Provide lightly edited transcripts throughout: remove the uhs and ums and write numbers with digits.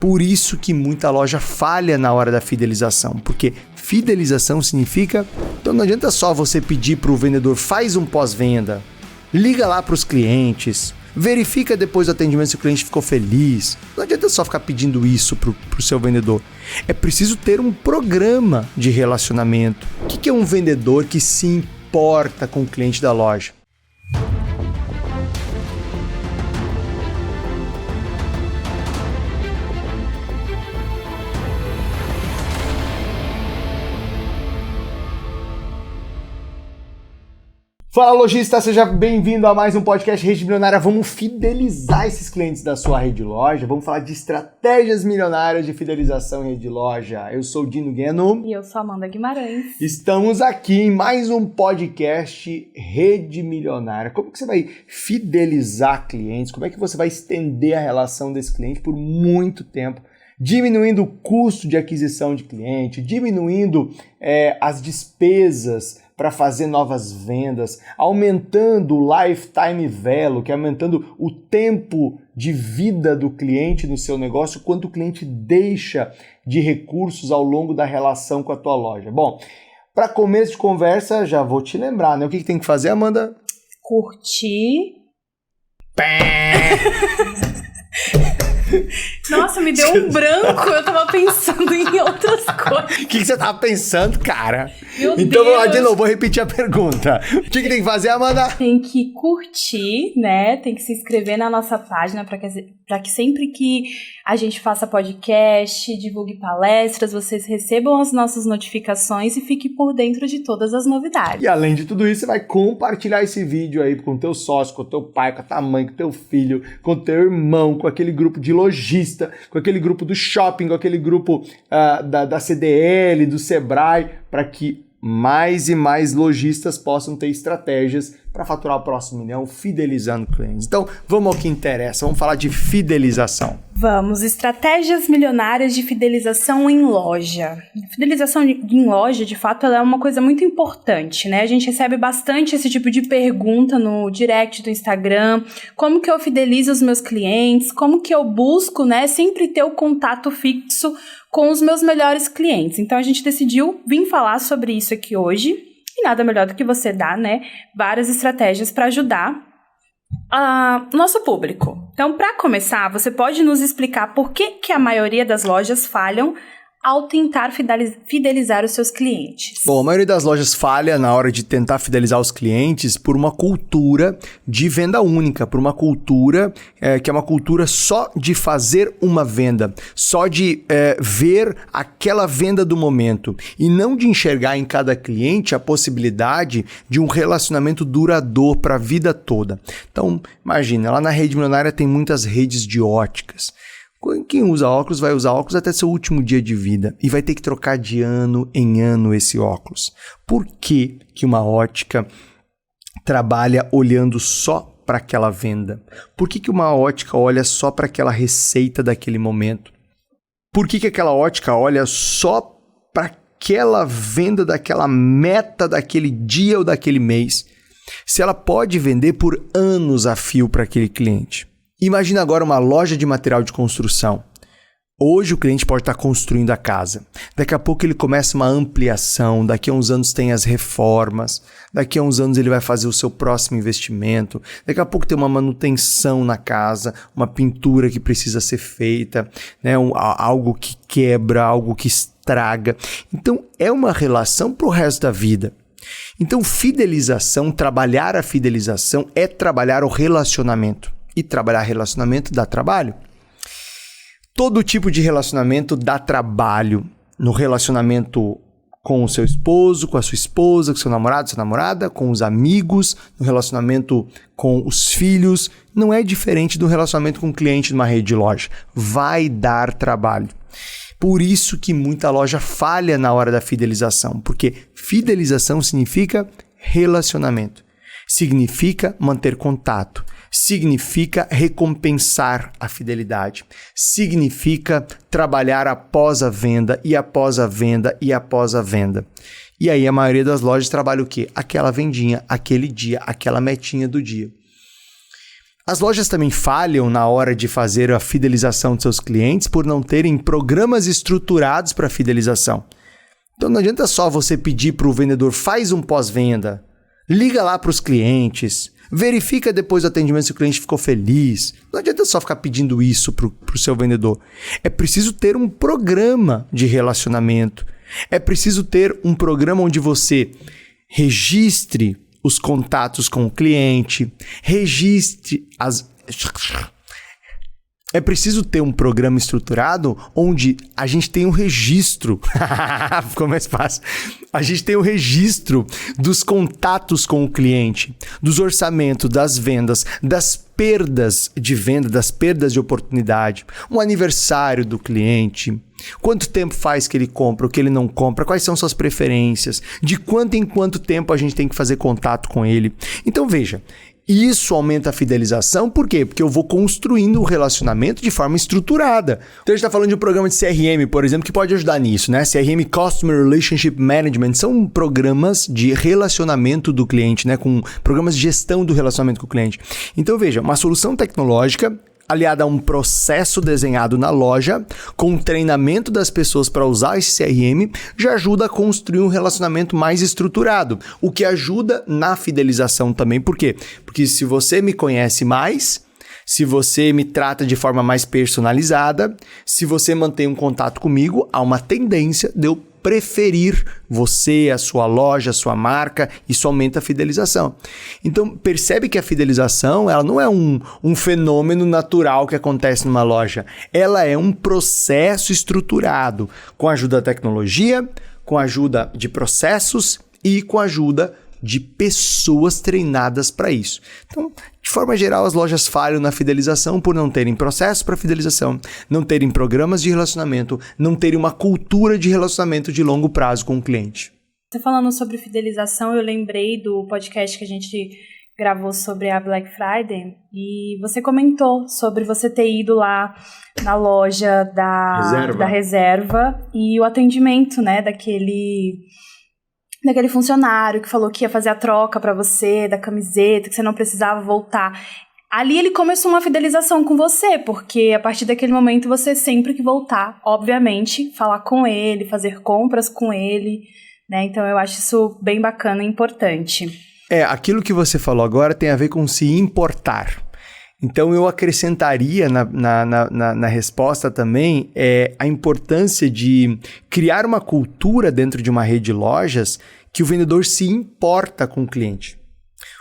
Por isso que muita loja falha na hora da fidelização, porque fidelização significa... Então não adianta só você pedir para o vendedor, faz um pós-venda, liga lá para os clientes, verifica depois do atendimento se o cliente ficou feliz. Não adianta só ficar pedindo isso para o seu vendedor. É preciso ter um programa de relacionamento. O que é um vendedor que se importa com o cliente da loja? Fala, lojista, seja bem-vindo a mais um podcast Rede Milionária. Vamos fidelizar esses clientes da sua rede de loja. Vamos falar de estratégias milionárias de fidelização em rede de loja. Eu sou o Dino Gueno. E eu sou a Amanda Guimarães. Estamos aqui em mais um podcast Rede Milionária. Como que você vai fidelizar clientes? Como é que você vai estender a relação desse cliente por muito tempo? Diminuindo o custo de aquisição de cliente, diminuindo as despesas para fazer novas vendas, aumentando o lifetime value, que é aumentando o tempo de vida do cliente no seu negócio, quanto o cliente deixa de recursos ao longo da relação com a tua loja. Bom, para começo de conversa, já vou te lembrar, né? O que tem que fazer, Amanda? Curtir. Nossa, me deu um branco, eu tava pensando em outras coisas. O que você tava pensando, cara? Meu então, Deus. vamos lá de novo, vou repetir a pergunta. O que tem que fazer, Amanda? Tem que curtir, né? Tem que se inscrever na nossa página para que sempre que a gente faça podcast, divulgue palestras, vocês recebam as nossas notificações e fiquem por dentro de todas as novidades. E além de tudo isso, você vai compartilhar esse vídeo aí com o teu sócio, com o teu pai, com a tua mãe, com o teu filho, com o teu irmão, com aquele grupo de lojista, com aquele grupo do shopping, com aquele grupo da CDL, do Sebrae, para que mais e mais lojistas possam ter estratégias para faturar o próximo milhão, fidelizando clientes. Então, vamos ao que interessa, vamos falar de fidelização. Vamos, estratégias milionárias de fidelização em loja. A fidelização em loja, de fato, ela é uma coisa muito importante, né? A gente recebe bastante esse tipo de pergunta no direct do Instagram. Como que eu fidelizo os meus clientes? Como que eu busco, né, sempre ter o contato fixo com os meus melhores clientes? Então, a gente decidiu vir falar sobre isso aqui hoje. E nada melhor do que você dar, né, várias estratégias para ajudar nosso público. Então, para começar, você pode nos explicar por que a maioria das lojas falham ao tentar fidelizar os seus clientes? Bom, a maioria das lojas falha na hora de tentar fidelizar os clientes por uma cultura de venda única, por uma cultura que é uma cultura só de fazer uma venda, só de ver aquela venda do momento e não de enxergar em cada cliente a possibilidade de um relacionamento duradouro para a vida toda. Então, imagina, lá na Rede Milionária tem muitas redes de óticas. Quem usa óculos vai usar óculos até seu último dia de vida e vai ter que trocar de ano em ano esse óculos. Por que uma ótica trabalha olhando só para aquela venda? Por que uma ótica olha só para aquela receita daquele momento? Por que aquela ótica olha só para aquela venda daquela meta daquele dia ou daquele mês? Se ela pode vender por anos a fio para aquele cliente. Imagina agora uma loja de material de construção. Hoje o cliente pode estar construindo a casa. Daqui a pouco ele começa uma ampliação. Daqui a uns anos tem as reformas. Daqui a uns anos ele vai fazer o seu próximo investimento. Daqui a pouco tem uma manutenção na casa, uma pintura que precisa ser feita, né? Algo que quebra, algo que estraga. Então é uma relação para o resto da vida. Então fidelização, trabalhar a fidelização é trabalhar o relacionamento. E trabalhar relacionamento dá trabalho. Todo tipo de relacionamento dá trabalho. No relacionamento com o seu esposo, com a sua esposa, com seu namorado, sua namorada, com os amigos, no relacionamento com os filhos. Não é diferente do relacionamento com o cliente numa rede de loja. Vai dar trabalho. Por isso que muita loja falha na hora da fidelização. Porque fidelização significa relacionamento. Significa manter contato. Significa recompensar a fidelidade. Significa trabalhar após a venda e após a venda e após a venda. E aí a maioria das lojas trabalha o quê? Aquela vendinha, aquele dia, aquela metinha do dia. As lojas também falham na hora de fazer a fidelização de seus clientes por não terem programas estruturados para fidelização. Então não adianta só você pedir para o vendedor, faz um pós-venda, liga lá para os clientes, verifica depois do atendimento se o cliente ficou feliz. Não adianta só ficar pedindo isso para o seu vendedor. É preciso ter um programa de relacionamento. É preciso ter um programa onde você registre os contatos com o cliente, registre as... É preciso ter um programa estruturado onde a gente tem um registro. Ficou mais fácil. A gente tem um registro dos contatos com o cliente, dos orçamentos, das vendas, das perdas de venda, das perdas de oportunidade, um aniversário do cliente, quanto tempo faz que ele compra, o que ele não compra, quais são suas preferências, de quanto em quanto tempo a gente tem que fazer contato com ele. Então veja, isso aumenta a fidelização, por quê? Porque eu vou construindo o relacionamento de forma estruturada. Então a gente está falando de um programa de CRM, por exemplo, que pode ajudar nisso, né? CRM, Customer Relationship Management, são programas de relacionamento do cliente, né? Com programas de gestão do relacionamento com o cliente. Então veja, uma solução tecnológica aliada a um processo desenhado na loja, com o treinamento das pessoas para usar esse CRM, já ajuda a construir um relacionamento mais estruturado, o que ajuda na fidelização também. Por quê? Porque se você me conhece mais, se você me trata de forma mais personalizada, se você mantém um contato comigo, há uma tendência de eu preferir você, a sua loja, a sua marca, isso aumenta a fidelização. Então, percebe que a fidelização ela não é um fenômeno natural que acontece numa loja. Ela é um processo estruturado, com a ajuda da tecnologia, com a ajuda de processos e com a ajuda de pessoas treinadas para isso. Então, de forma geral, as lojas falham na fidelização por não terem processo para fidelização, não terem programas de relacionamento, não terem uma cultura de relacionamento de longo prazo com o cliente. Você falando sobre fidelização, eu lembrei do podcast que a gente gravou sobre a Black Friday e você comentou sobre você ter ido lá na loja da Reserva e o atendimento, né, daquele funcionário que falou que ia fazer a troca pra você, da camiseta, que você não precisava voltar. Ali ele começou uma fidelização com você, porque a partir daquele momento você sempre que voltar, obviamente, falar com ele, fazer compras com ele, né? Então eu acho isso bem bacana e importante. Aquilo que você falou agora tem a ver com se importar. Então, eu acrescentaria na resposta também a importância de criar uma cultura dentro de uma rede de lojas que o vendedor se importa com o cliente.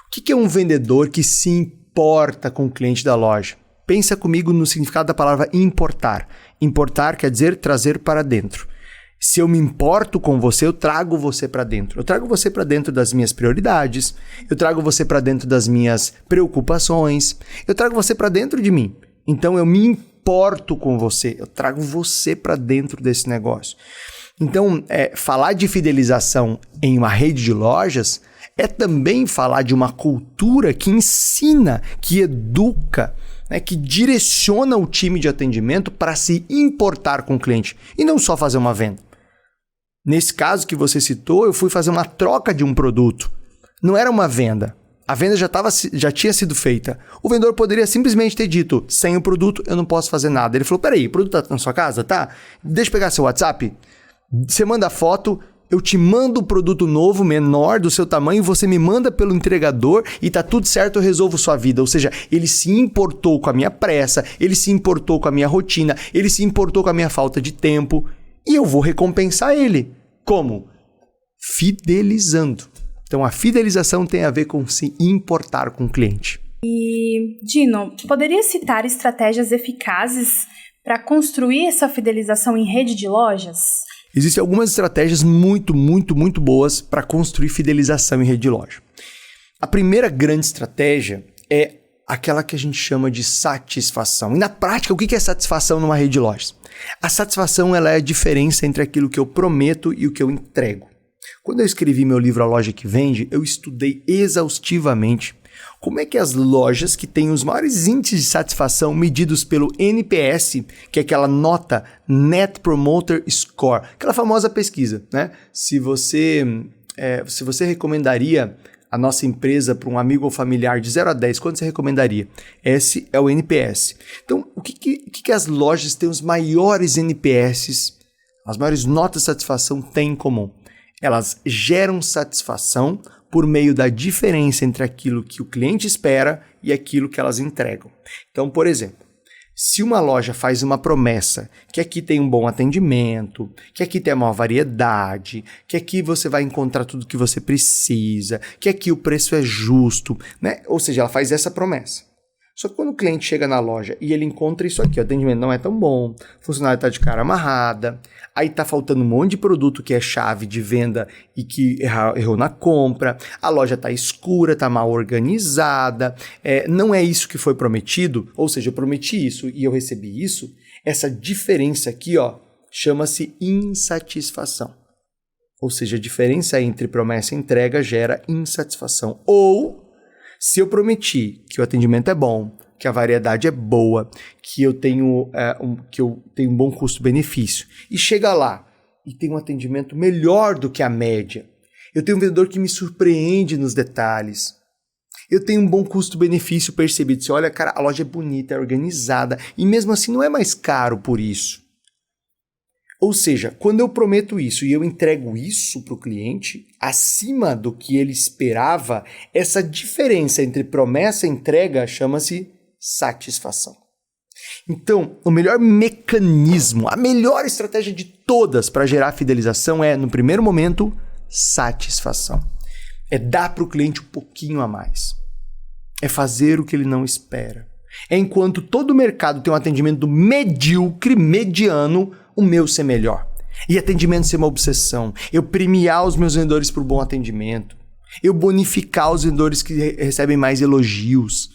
O que é um vendedor que se importa com o cliente da loja? Pensa comigo no significado da palavra importar. Importar quer dizer trazer para dentro. Se eu me importo com você, eu trago você para dentro. Eu trago você para dentro das minhas prioridades. Eu trago você para dentro das minhas preocupações. Eu trago você para dentro de mim. Então, eu me importo com você. Eu trago você para dentro desse negócio. Então, falar de fidelização em uma rede de lojas é também falar de uma cultura que ensina, que educa, né, que direciona o time de atendimento para se importar com o cliente e não só fazer uma venda. Nesse caso que você citou, eu fui fazer uma troca de um produto. Não era uma venda. A venda já tinha sido feita. O vendedor poderia simplesmente ter dito, sem o produto eu não posso fazer nada. Ele falou, peraí, o produto está na sua casa? Tá? Deixa eu pegar seu WhatsApp. Você manda a foto, eu te mando o produto novo, menor, do seu tamanho, você me manda pelo entregador e tá tudo certo, eu resolvo sua vida. Ou seja, ele se importou com a minha pressa, ele se importou com a minha rotina, ele se importou com a minha falta de tempo e eu vou recompensar ele. Como? Fidelizando. Então, a fidelização tem a ver com se importar com o cliente. E, Dino, poderia citar estratégias eficazes para construir essa fidelização em rede de lojas? Existem algumas estratégias muito boas para construir fidelização em rede de loja. A primeira grande estratégia é aquela que a gente chama de satisfação. E na prática, o que é satisfação numa rede de lojas? A satisfação ela é a diferença entre aquilo que eu prometo e o que eu entrego. Quando eu escrevi meu livro A Loja que Vende, eu estudei exaustivamente como é que as lojas que têm os maiores índices de satisfação medidos pelo NPS, que é aquela nota Net Promoter Score, aquela famosa pesquisa, né? Se você recomendaria a nossa empresa para um amigo ou familiar de 0 a 10, quanto você recomendaria? Esse é o NPS. Então, o que as lojas têm os maiores NPS, as maiores notas de satisfação têm em comum? Elas geram satisfação por meio da diferença entre aquilo que o cliente espera e aquilo que elas entregam. Então, por exemplo, se uma loja faz uma promessa que aqui tem um bom atendimento, que aqui tem uma variedade, que aqui você vai encontrar tudo que você precisa, que aqui o preço é justo, né? Ou seja, ela faz essa promessa. Só que quando o cliente chega na loja e ele encontra isso aqui, o atendimento não é tão bom, o funcionário está de cara amarrada, aí está faltando um monte de produto que é chave de venda e que errou na compra, a loja está escura, está mal organizada, não é isso que foi prometido, ou seja, eu prometi isso e eu recebi isso, essa diferença aqui, ó, chama-se insatisfação. Ou seja, a diferença entre promessa e entrega gera insatisfação. Ou se eu prometi que o atendimento é bom, que a variedade é boa, que eu tenho um bom custo-benefício, e chega lá e tem um atendimento melhor do que a média, eu tenho um vendedor que me surpreende nos detalhes, eu tenho um bom custo-benefício percebido, você olha, cara, a loja é bonita, é organizada, e mesmo assim não é mais caro por isso. Ou seja, quando eu prometo isso e eu entrego isso para o cliente, acima do que ele esperava, essa diferença entre promessa e entrega chama-se satisfação. Então, o melhor mecanismo, a melhor estratégia de todas para gerar fidelização é, no primeiro momento, satisfação. É dar para o cliente um pouquinho a mais. É fazer o que ele não espera. Enquanto todo o mercado tem um atendimento medíocre, mediano, o meu ser melhor. E atendimento ser uma obsessão. Eu premiar os meus vendedores por bom atendimento. Eu bonificar os vendedores que recebem mais elogios.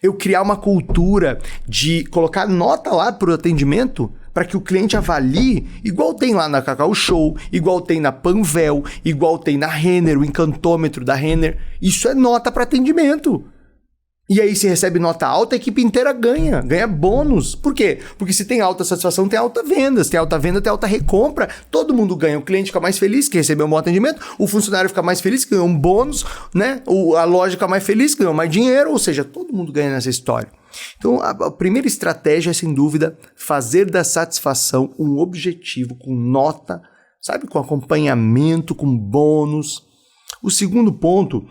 Eu criar uma cultura de colocar nota lá para o atendimento para que o cliente avalie, igual tem lá na Cacau Show, igual tem na Panvel, igual tem na Renner, o encantômetro da Renner. Isso é nota para atendimento. E aí, se recebe nota alta, a equipe inteira ganha bônus. Por quê? Porque se tem alta satisfação, tem alta venda. Se tem alta venda, tem alta recompra. Todo mundo ganha. O cliente fica mais feliz que recebeu um bom atendimento. O funcionário fica mais feliz que ganhou um bônus, né? A loja fica mais feliz que ganhou mais dinheiro. Ou seja, todo mundo ganha nessa história. Então, a primeira estratégia é, sem dúvida, fazer da satisfação um objetivo com nota, sabe? Com acompanhamento, com bônus. O segundo ponto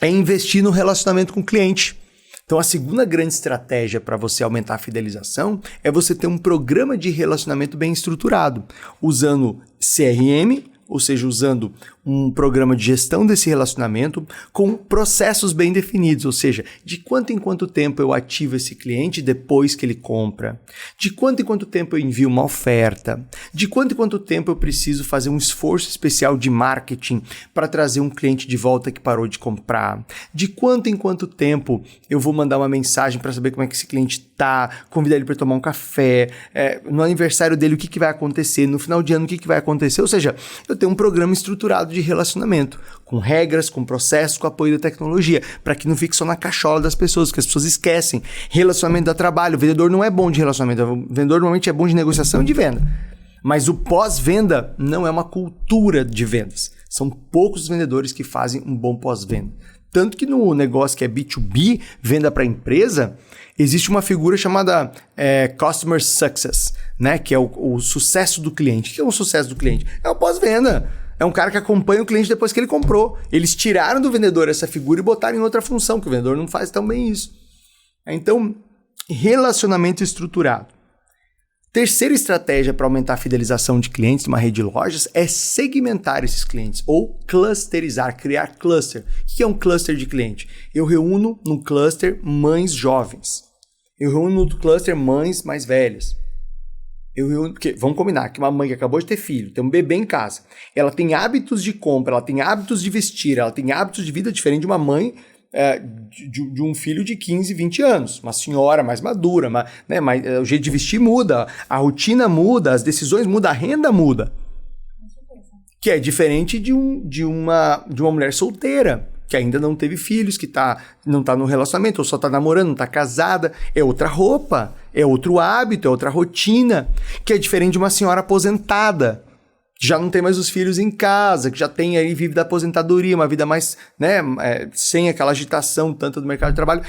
é investir no relacionamento com o cliente. Então, a segunda grande estratégia para você aumentar a fidelização é você ter um programa de relacionamento bem estruturado, usando CRM, ou seja, usando um programa de gestão desse relacionamento com processos bem definidos, ou seja, de quanto em quanto tempo eu ativo esse cliente depois que ele compra, de quanto em quanto tempo eu envio uma oferta, de quanto em quanto tempo eu preciso fazer um esforço especial de marketing para trazer um cliente de volta que parou de comprar, de quanto em quanto tempo eu vou mandar uma mensagem para saber como é que esse cliente está, convidar ele para tomar um café, no aniversário dele o que vai acontecer, no final de ano o que vai acontecer, ou seja, eu tenho um programa estruturado de relacionamento, com regras, com processos, com apoio da tecnologia, para que não fique só na cachola das pessoas, porque as pessoas esquecem. Relacionamento dá trabalho, o vendedor não é bom de relacionamento, o vendedor normalmente é bom de negociação e de venda. Mas o pós-venda não é uma cultura de vendas. São poucos os vendedores que fazem um bom pós-venda. Tanto que no negócio que é B2B, venda para empresa, existe uma figura chamada Customer Success, né? Que é o sucesso do cliente. O que é o sucesso do cliente? É o pós-venda. É um cara que acompanha o cliente depois que ele comprou. Eles tiraram do vendedor essa figura e botaram em outra função, que o vendedor não faz tão bem isso. Então, relacionamento estruturado. Terceira estratégia para aumentar a fidelização de clientes numa rede de lojas é segmentar esses clientes ou clusterizar, criar cluster. O que é um cluster de cliente? Eu reúno num cluster mães jovens. Eu reúno no cluster mães mais velhas. Porque, vamos combinar que uma mãe que acabou de ter filho, tem um bebê em casa, ela tem hábitos de compra, ela tem hábitos de vestir, ela tem hábitos de vida diferente de uma mãe de um filho de 15, 20 anos, uma senhora mais madura, o jeito de vestir muda, a rotina muda, as decisões mudam, a renda muda. Que é diferente de uma mulher solteira, que ainda não teve filhos, que não está no relacionamento, ou só está namorando, não está casada, é outra roupa, é outro hábito, é outra rotina, que é diferente de uma senhora aposentada, que já não tem mais os filhos em casa, que já tem aí, vive da aposentadoria, uma vida mais, né, sem aquela agitação tanto do mercado de trabalho.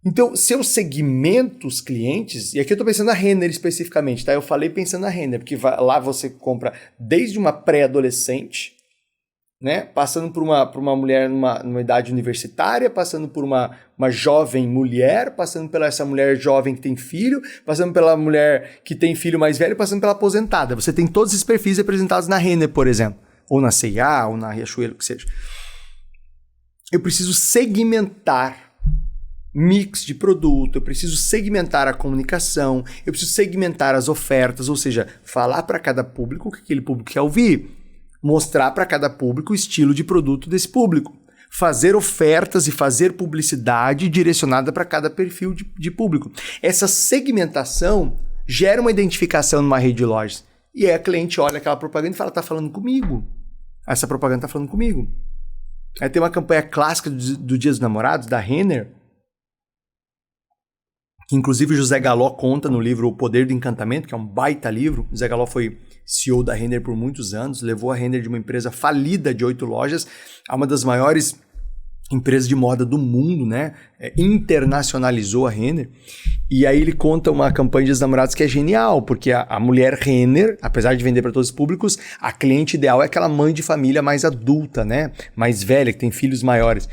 Então, se eu segmento os clientes, e aqui eu estou pensando na Renner especificamente, tá? Eu falei pensando na Renner, porque lá você compra desde uma pré-adolescente, né? Passando por uma mulher numa idade universitária, passando por uma jovem mulher, passando pela essa mulher jovem que tem filho, passando pela mulher que tem filho mais velho, passando pela aposentada. Você tem todos esses perfis representados na Renner, por exemplo, ou na C&A, ou na Riachuelo, o que seja. Eu preciso segmentar mix de produto, eu preciso segmentar a comunicação, eu preciso segmentar as ofertas, ou seja, falar para cada público o que aquele público quer ouvir, mostrar para cada público o estilo de produto desse público, fazer ofertas e fazer publicidade direcionada para cada perfil de público. Essa segmentação gera uma identificação numa rede de lojas. E aí a cliente olha aquela propaganda e fala, tá falando comigo. Essa propaganda tá falando comigo. Aí tem uma campanha clássica do Dia dos Namorados, da Renner, que inclusive o José Galó conta no livro O Poder do Encantamento, que é um baita livro. O José Galó foi CEO da Renner por muitos anos, levou a Renner de uma empresa falida de 8 lojas a uma das maiores empresas de moda do mundo, né? Internacionalizou a Renner. E aí ele conta uma campanha de Dia dos Namorados que é genial, porque a mulher Renner, apesar de vender para todos os públicos, a cliente ideal é aquela mãe de família mais adulta, né? Mais velha, que tem filhos maiores.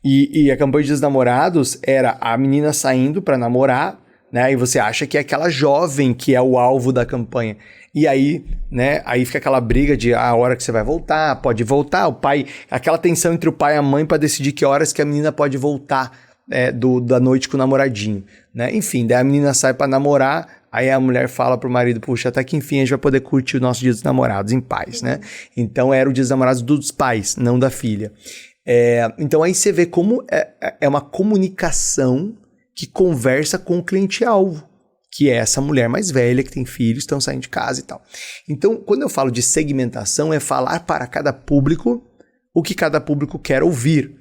E a campanha de Dia dos Namorados era a menina saindo para namorar, né? E você acha que é aquela jovem que é o alvo da campanha. E aí, né? Aí fica aquela briga de a hora que você vai voltar, pode voltar. O pai, aquela tensão entre o pai e a mãe para decidir que horas que a menina pode voltar da noite com o namoradinho, né? Enfim, daí a menina sai para namorar. Aí a mulher fala pro marido, puxa, até que enfim a gente vai poder curtir o nosso Dia dos Namorados em paz, né? Então era o Dia dos Namorados dos pais, não da filha. Então aí você vê como é uma comunicação que conversa com o cliente-alvo, que é essa mulher mais velha que tem filhos, estão saindo de casa e tal. Então, quando eu falo de segmentação, é falar para cada público o que cada público quer ouvir.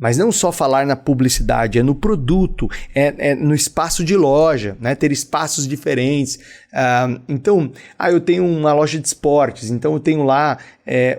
Mas não só falar na publicidade, é no produto, é no espaço de loja, né? Ter espaços diferentes. Então, eu tenho uma loja de esportes, então eu tenho lá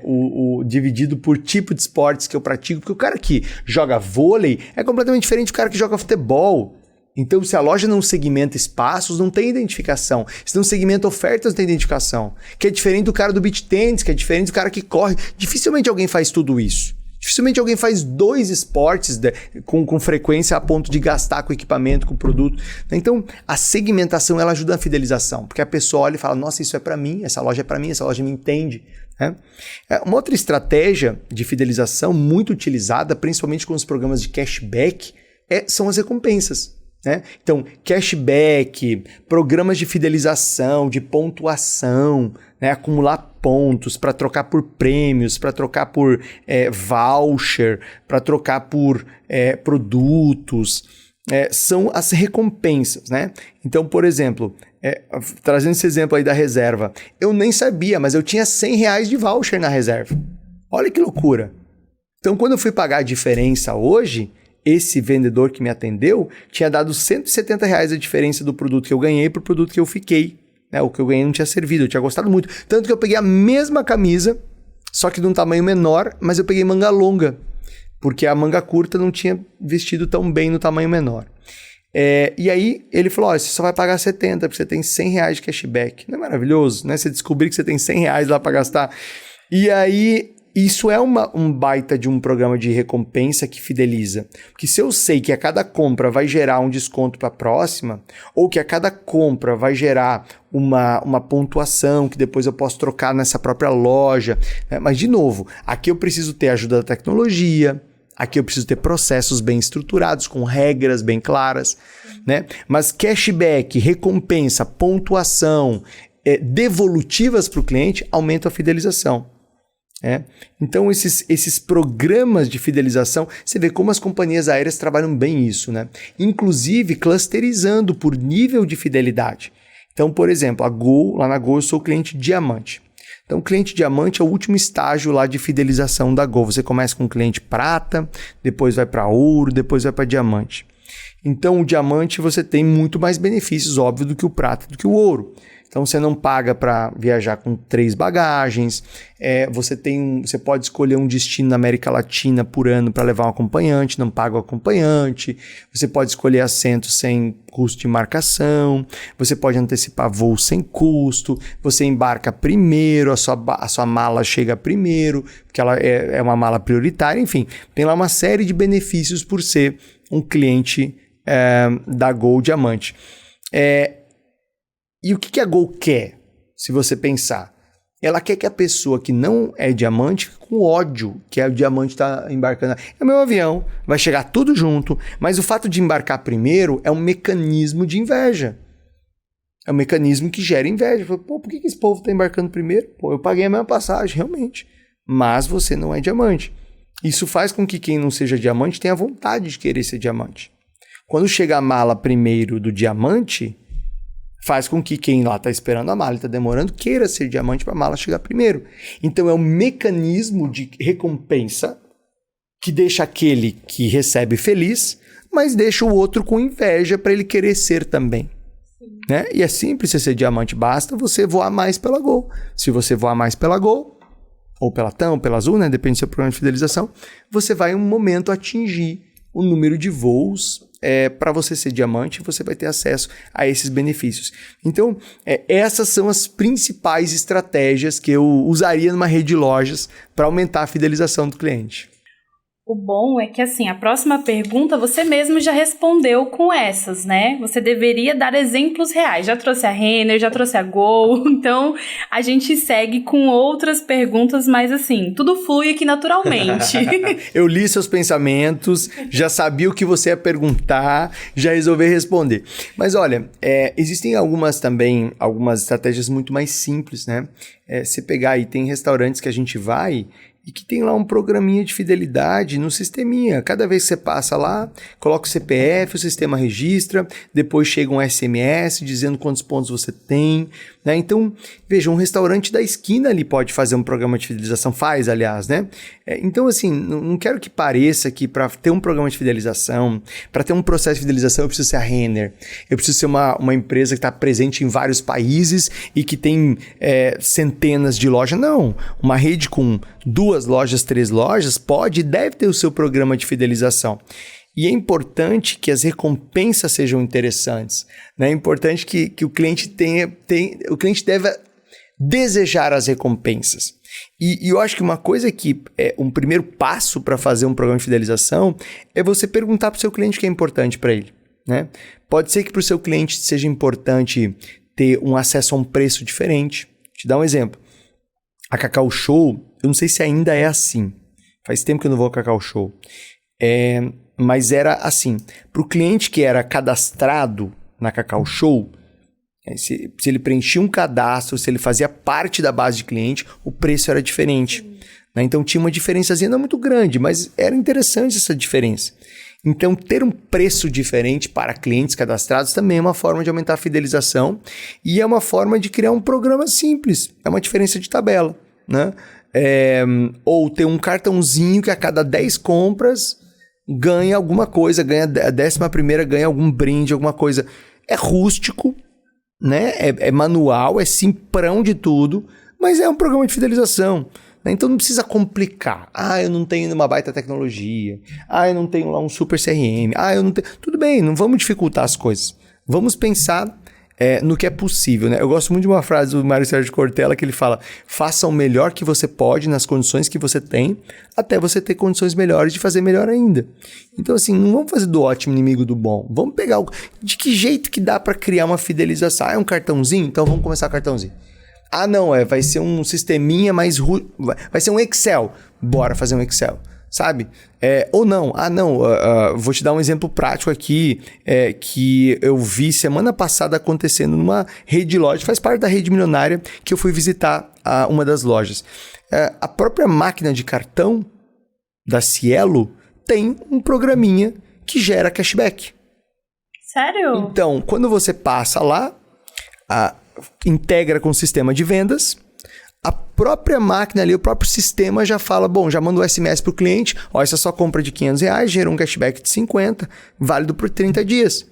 o dividido por tipo de esportes que eu pratico, porque o cara que joga vôlei é completamente diferente do cara que joga futebol. Então, se a loja não segmenta espaços, não tem identificação. Se não segmenta ofertas, não tem identificação. Que é diferente do cara do beach tennis, que é diferente do cara que corre. Dificilmente alguém faz tudo isso. Dificilmente alguém faz 2 esportes com frequência a ponto de gastar com equipamento, com produto. Então, a segmentação ela ajuda na fidelização, porque a pessoa olha e fala, nossa, isso é para mim, essa loja é para mim, essa loja me entende. Né? Uma outra estratégia de fidelização muito utilizada, principalmente com os programas de cashback, são as recompensas. Né? Então, cashback, programas de fidelização, de pontuação, né? Acumular pontos para trocar por prêmios, para trocar por voucher, para trocar por produtos, são as recompensas. Né? Então, por exemplo, trazendo esse exemplo aí da reserva, eu nem sabia, mas eu tinha R$100 de voucher na reserva. Olha que loucura! Então, quando eu fui pagar a diferença hoje, esse vendedor que me atendeu tinha dado R$170 a diferença do produto que eu ganhei para o produto que eu fiquei. Né? O que eu ganhei não tinha servido, eu tinha gostado muito. Tanto que eu peguei a mesma camisa, só que de um tamanho menor, mas eu peguei manga longa, porque a manga curta não tinha vestido tão bem no tamanho menor. E aí ele falou, você só vai pagar 70, porque você tem R$100 de cashback. Não é maravilhoso? Né? Você descobrir que você tem R$100 lá para gastar. E aí isso é um baita de um programa de recompensa que fideliza. Porque se eu sei que a cada compra vai gerar um desconto para a próxima, ou que a cada compra vai gerar uma pontuação que depois eu posso trocar nessa própria loja. Né? Mas, de novo, aqui eu preciso ter a ajuda da tecnologia, aqui eu preciso ter processos bem estruturados, com regras bem claras. Né? Mas cashback, recompensa, pontuação, devolutivas para o cliente aumentam a fidelização. Então esses programas de fidelização, você vê como as companhias aéreas trabalham bem isso, né? Inclusive clusterizando por nível de fidelidade. Então, por exemplo, a Gol, lá na Gol eu sou cliente diamante. Então o cliente diamante é o último estágio lá de fidelização da Gol. Você começa com o cliente prata, depois vai para ouro, depois vai para diamante. Então, o diamante você tem muito mais benefícios, óbvio, do que o prata, do que o ouro. Então, você não paga para viajar com 3 bagagens, você pode escolher um destino na América Latina por ano para levar um acompanhante, não paga o acompanhante, você pode escolher assento sem custo de embarcação, você pode antecipar voo sem custo, você embarca primeiro, a sua mala chega primeiro, porque ela é uma mala prioritária, enfim, tem lá uma série de benefícios por ser um cliente da Gol Diamante. E o que a Gol quer, se você pensar? Ela quer que a pessoa que não é diamante fique com ódio que o diamante está embarcando. É o meu avião, vai chegar tudo junto, mas o fato de embarcar primeiro é um mecanismo de inveja. É um mecanismo que gera inveja. Pô, por que esse povo está embarcando primeiro? Pô, eu paguei a mesma passagem, realmente. Mas você não é diamante. Isso faz com que quem não seja diamante tenha vontade de querer ser diamante. Quando chega a mala primeiro do diamante, faz com que quem lá está esperando a mala e está demorando queira ser diamante para a mala chegar primeiro. Então é um mecanismo de recompensa que deixa aquele que recebe feliz, mas deixa o outro com inveja para ele querer ser também. Né? E é simples você ser diamante, basta você voar mais pela Gol. Se você voar mais pela Gol, ou pela TAM, ou pela Azul, né? Depende do seu programa de fidelização, você vai em um momento atingir o número de voos. Para você ser diamante, você vai ter acesso a esses benefícios. Então, essas são as principais estratégias que eu usaria numa rede de lojas para aumentar a fidelização do cliente. O bom é que, assim, a próxima pergunta você mesmo já respondeu com essas, né? Você deveria dar exemplos reais. Já trouxe a Renner, já trouxe a Gol, então a gente segue com outras perguntas, mas assim, tudo flui aqui naturalmente. Eu li seus pensamentos, já sabia o que você ia perguntar, já resolvi responder. Mas olha, existem algumas estratégias muito mais simples, né? Você pegar aí, tem restaurantes que a gente vai e que tem lá um programinha de fidelidade no sisteminha. Cada vez que você passa lá, coloca o CPF, o sistema registra, depois chega um SMS dizendo quantos pontos você tem, né? Então, veja, um restaurante da esquina ali pode fazer um programa de fidelização, faz, aliás, né? Então, assim, não quero que pareça que para ter um programa de fidelização, para ter um processo de fidelização, eu preciso ser a Renner, eu preciso ser uma empresa que está presente em vários países e que tem centenas de lojas. Não, uma rede com 2 lojas, 3 lojas, pode e deve ter o seu programa de fidelização. E é importante que as recompensas sejam interessantes, né? É importante que o cliente o cliente deve desejar as recompensas. E eu acho que uma coisa que é um primeiro passo para fazer um programa de fidelização é você perguntar para o seu cliente o que é importante para ele, né? Pode ser que para o seu cliente seja importante ter um acesso a um preço diferente. Vou te dar um exemplo. A Cacau Show, eu não sei se ainda é assim. Faz tempo que eu não vou ao Cacau Show. Mas era assim. Para o cliente que era cadastrado na Cacau Show, se ele preenchia um cadastro, se ele fazia parte da base de cliente, o preço era diferente. Né? Então tinha uma diferençazinha não muito grande, mas era interessante essa diferença. Então ter um preço diferente para clientes cadastrados também é uma forma de aumentar a fidelização e é uma forma de criar um programa simples. É uma diferença de tabela, né? Ou ter um cartãozinho que a cada 10 compras ganha alguma coisa, ganha a 11ª, ganha algum brinde, alguma coisa. É rústico, né? É manual, é simprão de tudo, mas é um programa de fidelização. Né? Então não precisa complicar. Eu não tenho uma baita tecnologia. Eu não tenho lá um super CRM. Eu não tenho... Tudo bem, não vamos dificultar as coisas. Vamos pensar no que é possível. Né? Eu gosto muito de uma frase do Mário Sérgio Cortella que ele fala: faça o melhor que você pode nas condições que você tem, até você ter condições melhores de fazer melhor ainda. Então assim, não vamos fazer do ótimo inimigo do bom. Vamos pegar de que jeito que dá para criar uma fidelização. É um cartãozinho? Então vamos começar com cartãozinho. Não, vai ser um sisteminha mais... vai ser um Excel. Bora fazer um Excel, sabe? Ou não. Vou te dar um exemplo prático aqui, que eu vi semana passada acontecendo numa rede de loja, faz parte da rede milionária, que eu fui visitar uma das lojas. A própria máquina de cartão da Cielo tem um programinha que gera cashback. Sério? Então, quando você passa lá... integra com o sistema de vendas, A própria máquina ali, o próprio sistema já fala, bom, já manda o SMS para o cliente, ó, essa só compra de R$500, gera um cashback de 50, válido por 30 dias.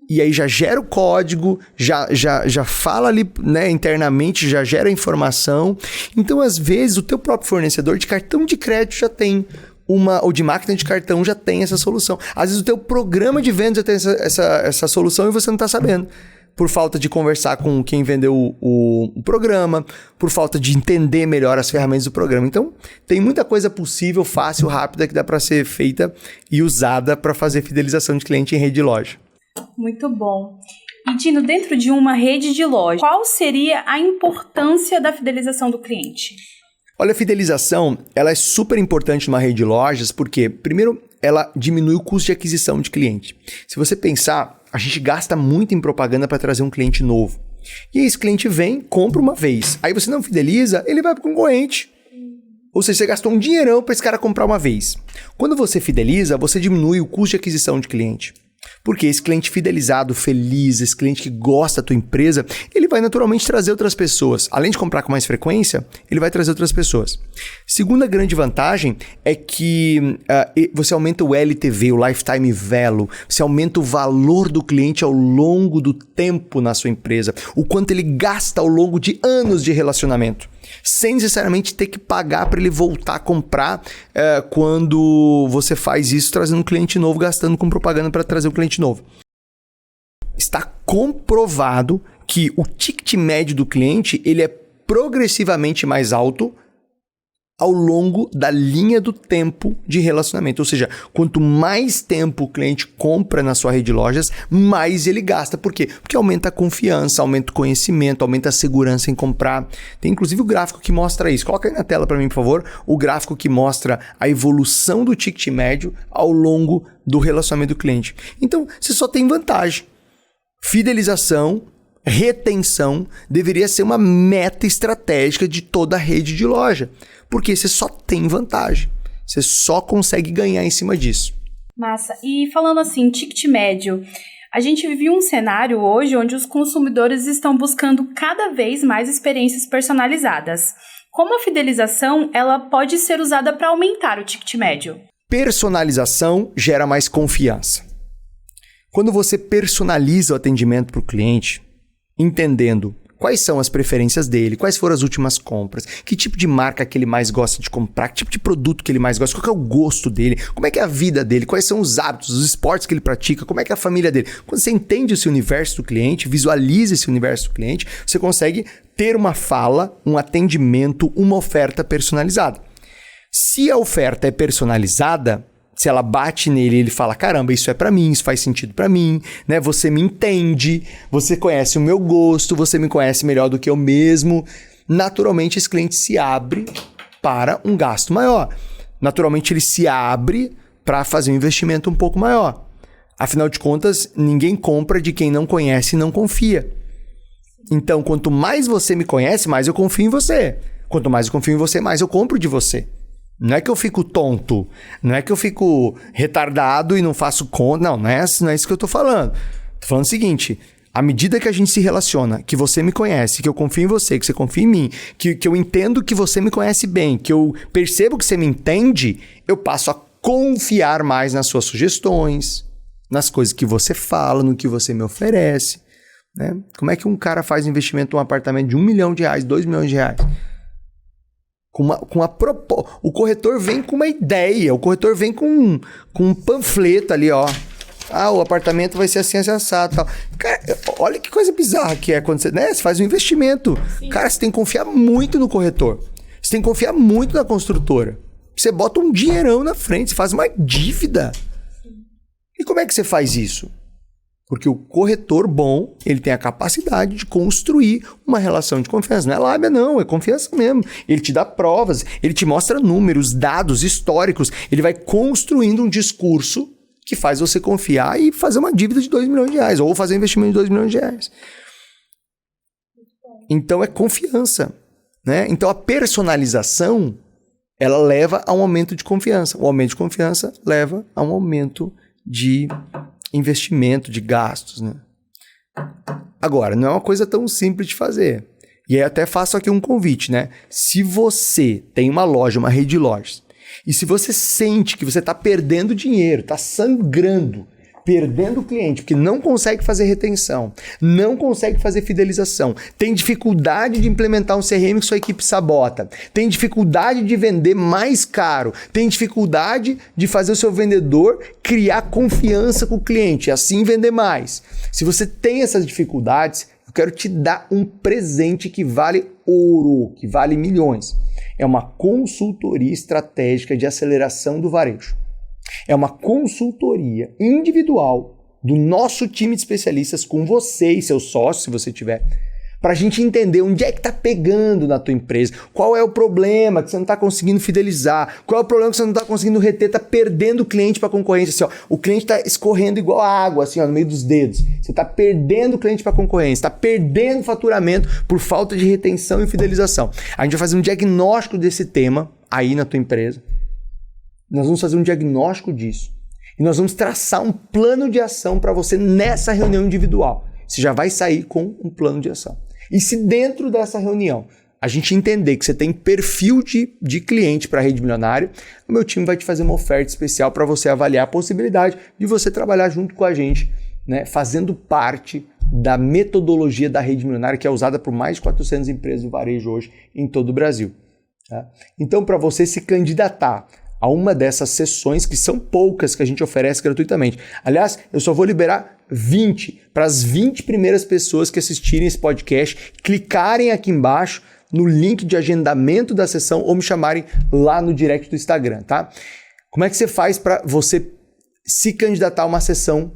E aí já gera o código, já fala ali, né, internamente, já gera informação. Então, às vezes, o teu próprio fornecedor de cartão de crédito já tem ou de máquina de cartão já tem essa solução. Às vezes o teu programa de vendas já tem essa solução e você não está sabendo. Por falta de conversar com quem vendeu o programa, por falta de entender melhor as ferramentas do programa. Então, tem muita coisa possível, fácil, rápida, que dá para ser feita e usada para fazer fidelização de cliente em rede de loja. Muito bom. E, Dino, dentro de uma rede de loja, qual seria a importância da fidelização do cliente? Olha, a fidelização, ela é super importante numa rede de lojas, porque, primeiro, ela diminui o custo de aquisição de cliente. Se você pensar, a gente gasta muito em propaganda para trazer um cliente novo. E esse cliente vem, compra uma vez. Aí você não fideliza, ele vai para o concorrente. Ou seja, você gastou um dinheirão para esse cara comprar uma vez. Quando você fideliza, você diminui o custo de aquisição de cliente. Porque esse cliente fidelizado, feliz, esse cliente que gosta da tua empresa, ele vai naturalmente trazer outras pessoas. Além de comprar com mais frequência, ele vai trazer outras pessoas. Segunda grande vantagem é que você aumenta o LTV, o Lifetime Value. Você aumenta o valor do cliente ao longo do tempo na sua empresa. O quanto ele gasta ao longo de anos de relacionamento. Sem necessariamente ter que pagar para ele voltar a comprar quando você faz isso trazendo um cliente novo, gastando com propaganda para trazer um cliente novo. Está comprovado que o ticket médio do cliente ele é progressivamente mais alto ao longo da linha do tempo de relacionamento. Ou seja, quanto mais tempo o cliente compra na sua rede de lojas, mais ele gasta. Por quê? Porque aumenta a confiança, aumenta o conhecimento, aumenta a segurança em comprar. Tem inclusive o gráfico que mostra isso. Coloca aí na tela para mim, por favor, o gráfico que mostra a evolução do ticket médio ao longo do relacionamento do cliente. Então, você só tem vantagem. Fidelização, retenção deveria ser uma meta estratégica de toda a rede de loja. Porque você só tem vantagem. Você só consegue ganhar em cima disso. Massa. E falando assim, ticket médio, a gente vive um cenário hoje onde os consumidores estão buscando cada vez mais experiências personalizadas. Como a fidelização, ela pode ser usada para aumentar o ticket médio? Personalização gera mais confiança. Quando você personaliza o atendimento para o cliente, entendendo quais são as preferências dele, quais foram as últimas compras, que tipo de marca que ele mais gosta de comprar, que tipo de produto que ele mais gosta, qual que é o gosto dele, como é que é a vida dele, quais são os hábitos, os esportes que ele pratica, como é que é a família dele. Quando você entende esse universo do cliente, visualiza esse universo do cliente, você consegue ter uma fala, um atendimento, uma oferta personalizada. Se a oferta é personalizada, se ela bate nele e ele fala, caramba, isso é pra mim, isso faz sentido pra mim, né? Você me entende, você conhece o meu gosto, você me conhece melhor do que eu mesmo. Naturalmente, esse cliente se abre para um gasto maior. Naturalmente, ele se abre para fazer um investimento um pouco maior. Afinal de contas, ninguém compra de quem não conhece e não confia. Então, quanto mais você me conhece, mais eu confio em você. Quanto mais eu confio em você, mais eu compro de você. Não é que eu fico tonto, não é que eu fico retardado e não faço conta. Não é isso que eu tô falando. Tô falando o seguinte, à medida que a gente se relaciona, que você me conhece, que eu confio em você, que você confia em mim, que eu entendo que você me conhece bem, que eu percebo que você me entende, eu passo a confiar mais nas suas sugestões, nas coisas que você fala, no que você me oferece. Né? Como é que um cara faz investimento em um apartamento de R$1 milhão, R$2 milhões? O corretor vem com uma ideia, o corretor vem com um panfleto ali, ó. Ah, o apartamento vai ser assim, assado e tal. Cara, olha que coisa bizarra que é quando você, né? Você faz um investimento. Sim. Cara, você tem que confiar muito no corretor. Você tem que confiar muito na construtora. Você bota um dinheirão na frente, você faz uma dívida. Sim. E como é que você faz isso? Porque o corretor bom, ele tem a capacidade de construir uma relação de confiança. Não é lábia, não, é confiança mesmo. Ele te dá provas, ele te mostra números, dados históricos. Ele vai construindo um discurso que faz você confiar e fazer uma dívida de R$2 milhões, ou fazer um investimento de R$2 milhões. Então é confiança. Né? Então a personalização, ela leva a um aumento de confiança. O aumento de confiança leva a um aumento de investimento, de gastos, né? Agora, não é uma coisa tão simples de fazer. E aí até faço aqui um convite, né? Se você tem uma loja, uma rede de lojas, e se você sente que você está perdendo dinheiro, está sangrando, perdendo o cliente, porque não consegue fazer retenção, não consegue fazer fidelização, tem dificuldade de implementar um CRM que sua equipe sabota, tem dificuldade de vender mais caro, tem dificuldade de fazer o seu vendedor criar confiança com o cliente e assim vender mais. Se você tem essas dificuldades, eu quero te dar um presente que vale ouro, que vale milhões. É uma consultoria estratégica de aceleração do varejo. É uma consultoria individual do nosso time de especialistas com você e seu sócio, se você tiver, para a gente entender onde é que está pegando na tua empresa, qual é o problema que você não está conseguindo fidelizar, qual é o problema que você não está conseguindo reter, está perdendo o cliente para a concorrência. Assim, ó, o cliente está escorrendo igual água assim, ó, no meio dos dedos. Você está perdendo o cliente para a concorrência, está perdendo faturamento por falta de retenção e fidelização. A gente vai fazer um diagnóstico desse tema aí na tua empresa. Nós vamos fazer um diagnóstico disso. E nós vamos traçar um plano de ação para você nessa reunião individual. Você já vai sair com um plano de ação. E se dentro dessa reunião a gente entender que você tem perfil de cliente para a Rede Milionária, o meu time vai te fazer uma oferta especial para você avaliar a possibilidade de você trabalhar junto com a gente, né, fazendo parte da metodologia da Rede Milionária, que é usada por mais de 400 empresas do varejo hoje em todo o Brasil. Tá? Então, para você se candidatar a uma dessas sessões, que são poucas que a gente oferece gratuitamente. Aliás, eu só vou liberar 20 para as 20 primeiras pessoas que assistirem esse podcast, clicarem aqui embaixo no link de agendamento da sessão ou me chamarem lá no direct do Instagram, tá? Como é que você faz para você se candidatar a uma sessão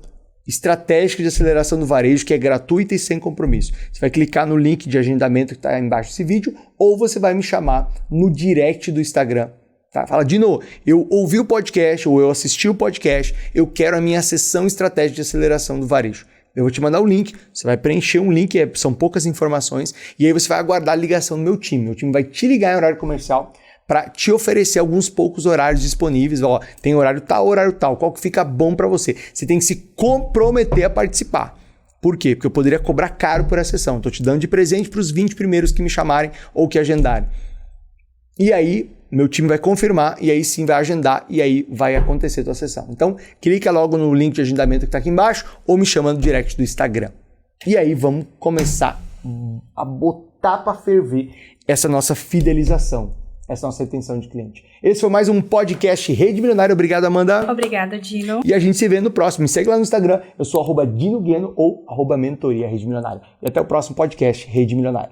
estratégica de aceleração do varejo, que é gratuita e sem compromisso? Você vai clicar no link de agendamento que está embaixo desse vídeo ou você vai me chamar no direct do Instagram. Tá? Fala, Dino, eu ouvi o podcast ou eu assisti o podcast, eu quero a minha sessão estratégica de aceleração do varejo. Eu vou te mandar o link, você vai preencher um link, são poucas informações, e aí você vai aguardar a ligação do meu time. Meu time vai te ligar em horário comercial para te oferecer alguns poucos horários disponíveis. Ó, tem horário tal, qual que fica bom para você. Você tem que se comprometer a participar. Por quê? Porque eu poderia cobrar caro por essa sessão. Estou te dando de presente para os 20 primeiros que me chamarem ou que agendarem. E aí, meu time vai confirmar e aí sim vai agendar e aí vai acontecer a tua sessão. Então, clica logo no link de agendamento que está aqui embaixo ou me chama no direct do Instagram. E aí vamos começar a botar para ferver essa nossa fidelização, essa nossa retenção de cliente. Esse foi mais um podcast Rede Milionária. Obrigado, Amanda. Obrigada, Dino. E a gente se vê no próximo. Me segue lá no Instagram. Eu sou @DinoGueno ou @mentoria Rede Milionária. E até o próximo podcast Rede Milionária.